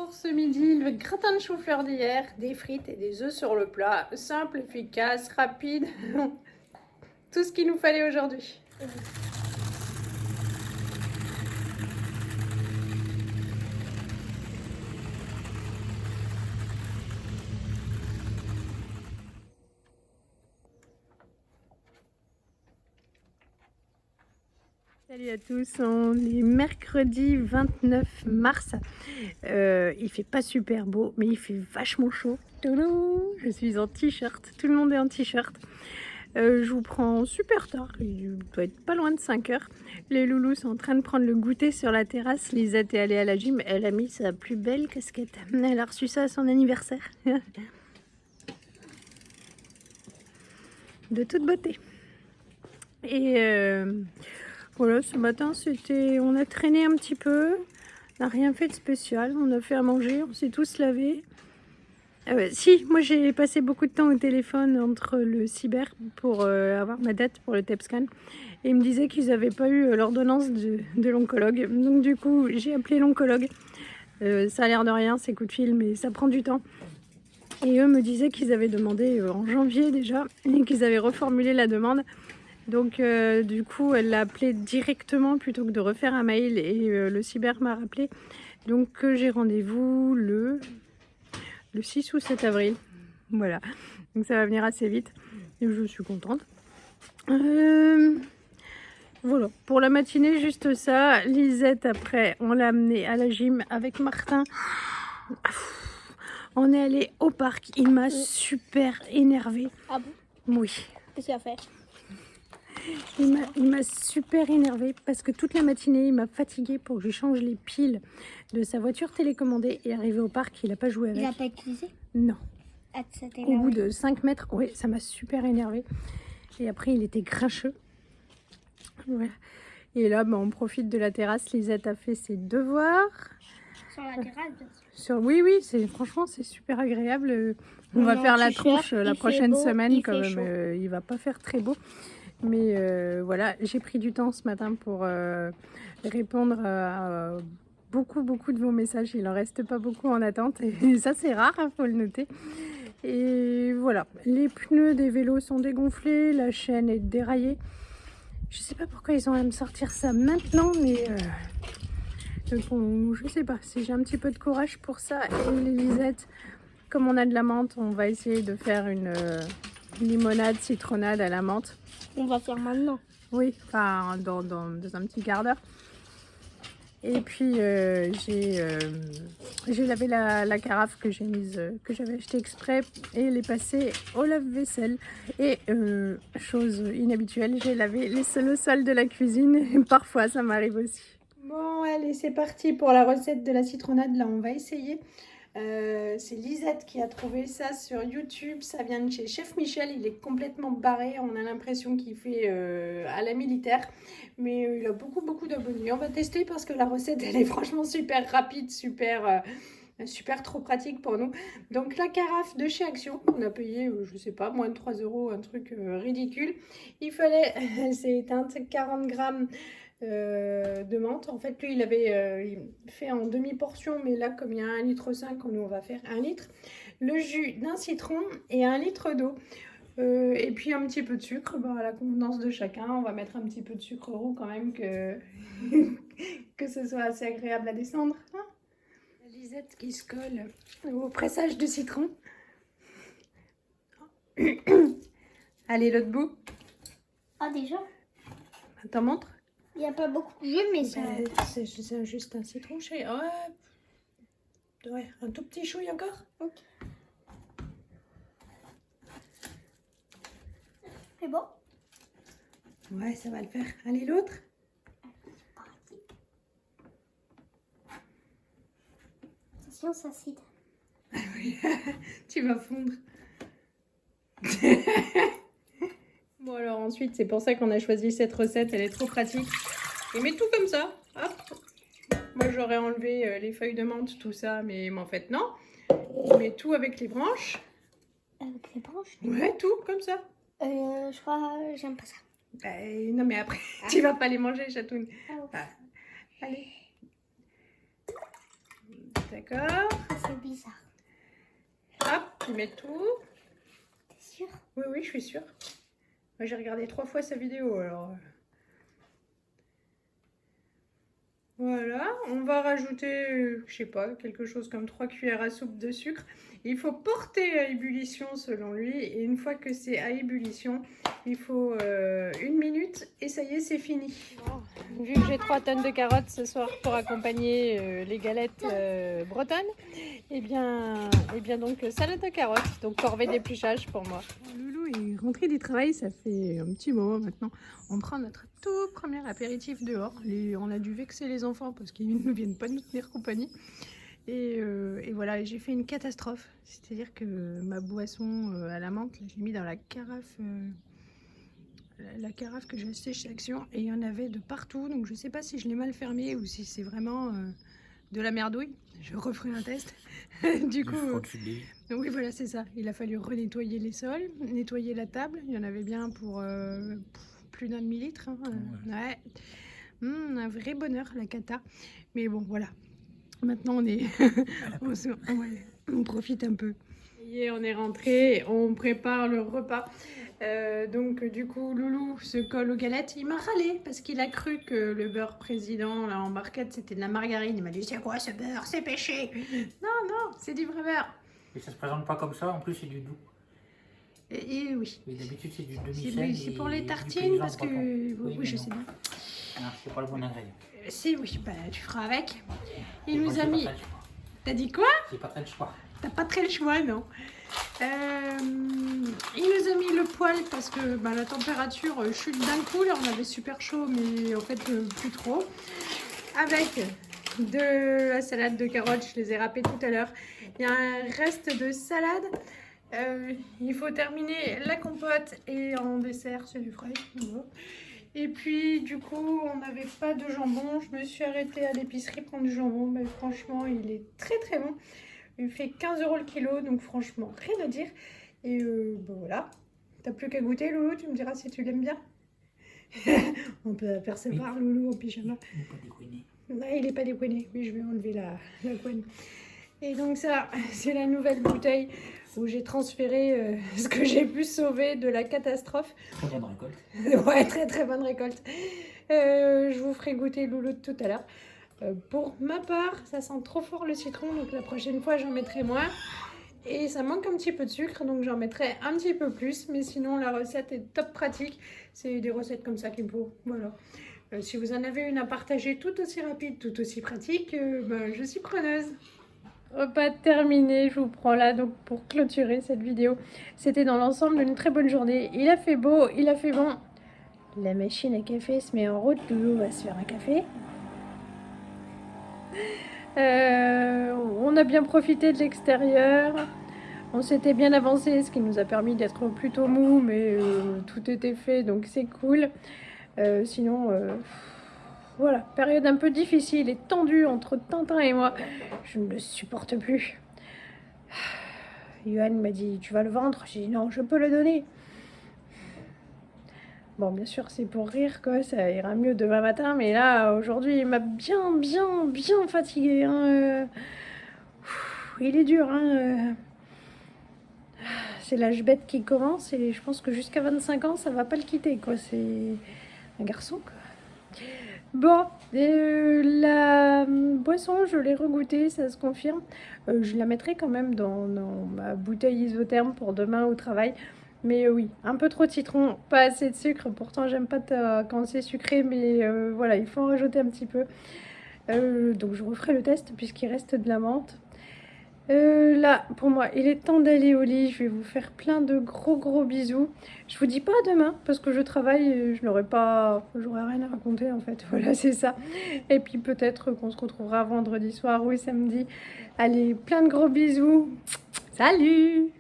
Pour ce midi, le gratin de chou-fleur d'hier, des frites et des œufs sur le plat. Simple, efficace, rapide. Tout ce qu'il nous fallait aujourd'hui. Salut à tous, on est mercredi 29 mars. Il fait pas super beau, mais il fait vachement chaud. Tadam, je suis en t-shirt, tout le monde est en t-shirt. Je vous prends super tard, il doit être pas loin de 5 heures. Les loulous sont en train de prendre le goûter sur la terrasse. Lisette est allée à la gym, elle a mis sa plus belle casquette. Elle a reçu ça à son anniversaire. De toute beauté. Et voilà, ce matin, on a traîné un petit peu. On n'a rien fait de spécial. On a fait à manger, on s'est tous lavés. Si, moi j'ai passé beaucoup de temps au téléphone entre le cyber pour avoir ma date pour le TEPSCAN. Et ils me disaient qu'ils n'avaient pas eu l'ordonnance de l'oncologue. Donc du coup, j'ai appelé l'oncologue. Ça a l'air de rien, ces coups de fil, mais ça prend du temps. Et eux me disaient qu'ils avaient demandé en janvier déjà et qu'ils avaient reformulé la demande. Donc du coup, elle l'a appelé directement plutôt que de refaire un mail et le cyber m'a rappelé. Donc j'ai rendez-vous le 6 ou 7 avril. Voilà, donc ça va venir assez vite et je suis contente. Voilà, pour la matinée, juste ça. Lisette, après, on l'a amenée à la gym avec Martin. On est allé au parc, il m'a super énervée. Ah bon? Oui. Qu'est-ce qu'il a fait? Il m'a super énervée parce que toute la matinée, il m'a fatiguée pour que je change les piles de sa voiture télécommandée. Et arrivé au parc, il n'a pas joué avec. Il n'a pas utilisé? Non. Ah, Au bout de 5 mètres, oui, ça m'a super énervée. Et après, il était grincheux. Voilà. Et là, on profite de la terrasse. Lisette a fait ses devoirs. Sur la terrasse, bien sûr. Oui, franchement, c'est super agréable. On va faire la tronche la prochaine semaine, quand même. Il va pas faire très beau. Mais voilà, j'ai pris du temps ce matin pour répondre à beaucoup de vos messages. Il en reste pas beaucoup en attente. Et ça, c'est rare, faut le noter. Et voilà, les pneus des vélos sont dégonflés. La chaîne est déraillée. Je sais pas pourquoi ils ont à me sortir ça maintenant, mais je sais pas si j'ai un petit peu de courage pour ça. Et les lisettes, comme on a de la menthe, on va essayer de faire une limonade citronnade à la menthe. On va faire maintenant. Oui, enfin dans un petit quart d'heure. Et puis j'ai lavé la carafe que j'ai mise, que j'avais acheté exprès, et elle est passée au lave-vaisselle. Et chose inhabituelle, j'ai lavé le sol de la cuisine. Et parfois ça m'arrive aussi. Bon, allez, c'est parti pour la recette de la citronnade. Là, on va essayer. C'est Lisette qui a trouvé ça sur YouTube. Ça vient de chez Chef Michel. Il est complètement barré. On a l'impression qu'il fait à la militaire. Mais il a beaucoup d'abonnés. On va tester parce que la recette, elle est franchement super rapide, super trop pratique pour nous. Donc la carafe de chez Action, on a payé, je sais pas, moins de 3 €, un truc ridicule. Il fallait, c'est 40 grammes de menthe. En fait, lui, il avait fait en demi-portion, mais là, comme il y a 1,5 litre, nous, on va faire 1 litre. Le jus d'un citron et 1 litre d'eau. Et puis un petit peu de sucre, à la convenance de chacun. On va mettre un petit peu de sucre roux quand même, que ce soit assez agréable à descendre. Hein, la Lisette qui se colle au pressage de citron. Allez, l'autre bout. Ah, déjà? T'en montres? Il n'y a pas beaucoup de jus, mais ça... C'est juste un citron, chérie. Ouais, un tout petit chouille encore. Ok. C'est bon? Ouais, ça va le faire. Allez, l'autre. Attention, ça cite. Ah oui, tu vas fondre. Bon, alors ensuite, c'est pour ça qu'on a choisi cette recette. Elle est trop pratique. Et mets tout comme ça. Hop. Moi, j'aurais enlevé les feuilles de menthe, tout ça, mais en fait, non. On met tout avec les branches. Avec les branches? Ouais, tout comme ça. Je crois, j'aime pas ça. Non, mais après, tu vas pas les manger, Chatoune. Ah, okay. Allez. D'accord. C'est bizarre. Hop, tu mets tout. T'es sûr? Oui, oui, je suis sûre. Moi, j'ai regardé 3 fois sa vidéo, alors... Voilà, on va rajouter, je sais pas, quelque chose comme 3 cuillères à soupe de sucre. Il faut porter à ébullition selon lui. Et une fois que c'est à ébullition, il faut 1 minute et ça y est, c'est fini. Bon, vu que j'ai 3 tonnes de carottes ce soir pour accompagner les galettes bretonnes, et bien donc salade de carottes, donc corvée d'épluchage pour moi. Loulou est rentré du travail, ça fait un petit moment maintenant. On prend notre tout premier apéritif dehors. On a dû vexer les enfants parce qu'ils ne viennent pas nous tenir compagnie. Et voilà, j'ai fait une catastrophe. C'est-à-dire que ma boisson à la menthe, j'ai mis dans la carafe que j'ai achetée chez Action. Et il y en avait de partout. Donc je ne sais pas si je l'ai mal fermée ou si c'est vraiment de la merdouille. Je referai un test. Du coup, oui, voilà, c'est ça. Il a fallu renettoyer les sols, nettoyer la table. Il y en avait bien pour plus d'1 demi-litre. Hein. Ouais. Un vrai bonheur, la cata. Mais bon, voilà. Maintenant, on est... on profite un peu. Et on est rentré, on prépare le repas. Donc, du coup, Loulou se colle aux galettes. Il m'a râlé parce qu'il a cru que le beurre président là, en barquette, c'était de la margarine. Il m'a dit, c'est quoi ce beurre? C'est péché. Non, non, c'est du vrai beurre. Et ça se présente pas comme ça, en plus c'est du doux. Et oui. Et d'habitude c'est du demi-sel. C'est pour les tartines parce que... Oui, je sais bien. Non, c'est pas le bon ingrédient. Si, oui, bah, tu feras avec. Il nous a mis... T'as dit quoi? J'ai pas très le choix. T'as pas très le choix, non. Il nous a mis le poêle parce que bah, la température chute d'un coup. Là, on avait super chaud, mais en fait, plus trop. Avec de la salade de carottes, je les ai râpées tout à l'heure. Il y a un reste de salade. Il faut terminer la compote et en dessert, c'est du frais. Et puis, du coup, on n'avait pas de jambon. Je me suis arrêtée à l'épicerie prendre du jambon. Mais franchement, il est très très bon. Il fait 15 € le kilo, donc franchement, rien à dire. Et bon voilà. T'as plus qu'à goûter, Loulou. Tu me diras si tu l'aimes bien. On peut apercevoir oui. Loulou en pyjama. Il n'est pas décoiné. Non, il n'est pas décoiné. Oui, je vais enlever la couenne. Et donc ça, c'est la nouvelle bouteille où j'ai transféré ce que j'ai pu sauver de la catastrophe. Très bonne récolte. Ouais, très très bonne récolte. Je vous ferai goûter Loulou tout à l'heure. Pour ma part, ça sent trop fort le citron, donc la prochaine fois j'en mettrai moins. Et ça manque un petit peu de sucre, donc j'en mettrai un petit peu plus. Mais sinon, la recette est top pratique. C'est des recettes comme ça qu'il me faut. Voilà. Si vous en avez une à partager tout aussi rapide, tout aussi pratique, ben, je suis preneuse. Repas terminé, je vous prends là donc pour clôturer cette vidéo. C'était dans l'ensemble une très bonne journée. Il a fait beau, il a fait bon. La machine à café se met en route. Loulou va se faire un café. On a bien profité de l'extérieur. On s'était bien avancé, ce qui nous a permis d'être plutôt mou, mais tout était fait, donc c'est cool. Sinon, voilà, période un peu difficile et tendue entre Tintin et moi. Je ne le supporte plus. Yoann m'a dit, tu vas le vendre? J'ai dit, non, je peux le donner. Bon, bien sûr, c'est pour rire, quoi. Ça ira mieux demain matin. Mais là, aujourd'hui, il m'a bien fatigué. Hein. Il est dur. Hein. C'est l'âge bête qui commence. Et je pense que jusqu'à 25 ans, ça va pas le quitter, quoi. C'est un garçon, quoi. Bon, la boisson, je l'ai regoûtée, ça se confirme. Je la mettrai quand même dans ma bouteille isotherme pour demain au travail. Mais oui, un peu trop de citron, pas assez de sucre. Pourtant, j'aime pas quand c'est sucré, mais voilà, il faut en rajouter un petit peu. Donc, je referai le test puisqu'il reste de la menthe. Là, pour moi, il est temps d'aller au lit. Je vais vous faire plein de gros bisous. Je vous dis pas à demain parce que je travaille. J'aurai rien à raconter en fait. Voilà, c'est ça. Et puis peut-être qu'on se retrouvera vendredi soir ou samedi. Allez, plein de gros bisous. Salut!